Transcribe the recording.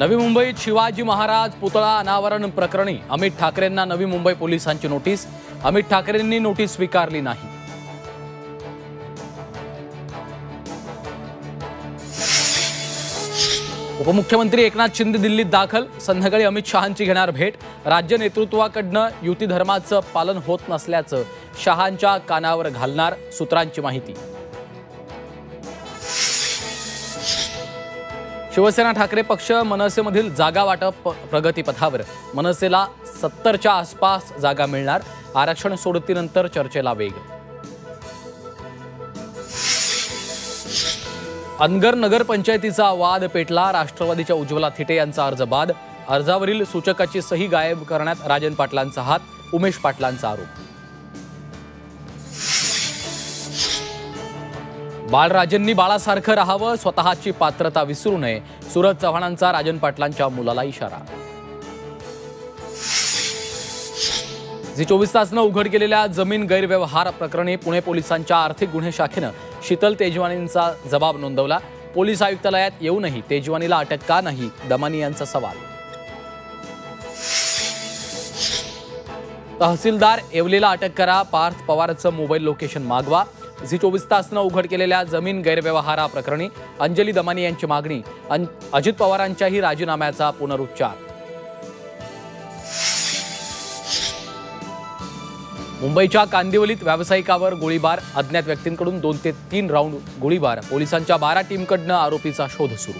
नवी मुंबईत शिवाजी महाराज पुतळा अनावरण प्रकरणी अमित ठाकरेंना नवी मुंबई पोलिसांची नोटीस। अमित ठाकरेंनी नोटीस स्वीकारली नाही। उपमुख्यमंत्री एकनाथ शिंदे दिल्लीत दाखल। संध्याकाळी अमित शहांची घेणार भेट। राज्य नेतृत्वाकडनं युती धर्माचं पालन होत नसल्याचं शहांच्या कानावर घालणार सूत्रांची माहिती। शिवसेना ठाकरे पक्ष मनसेमधील जागा वाटप प्रगतीपथावर। मनसेला 70च्या आसपास जागा मिळणार। आरक्षण सोडतीनंतर चर्चेला वेग। अनगर नगर पंचायतीचा वाद पेटला। राष्ट्रवादीच्या उज्ज्वला थिटे यांचा अर्ज बाद। अर्जावरील सूचकाची सही गायब करण्यात राजन पाटलांचा हात। उमेश पाटलांचा आरोप। बाळराजेंनी बाळासारखं राहावं, स्वतःची पात्रता विसरू नये। सूरज चव्हाणांचा राजन पाटलांच्या मुलाला इशारा। झी 24 तासनं उघड केलेल्या जमीन गैरव्यवहार प्रकरणी पुणे पोलिसांच्या आर्थिक गुन्हे शाखेनं शीतल तेजवानींचा जबाब नोंदवला। पोलीस आयुक्तालयात येऊनही तेजवानीला अटक का नाही, दमानी यांचा सवाल। तहसीलदार येवलेला अटक करा, पार्थ पवारचं मोबाईल लोकेशन मागवा। झी 24 तासनं उघड केलेल्या जमीन गैरव्यवहाराप्रकरणी अंजली दमानी यांची मागणी। अजित पवारांच्याही राजीनाम्याचा पुनरुच्चार। मुंबईच्या कांदिवलीत व्यावसायिकावर गोळीबार। अज्ञात व्यक्तींकडून 2 ते 3 राऊंड गोळीबार। पोलिसांच्या 12 टीमकडनं आरोपीचा शोध सुरू।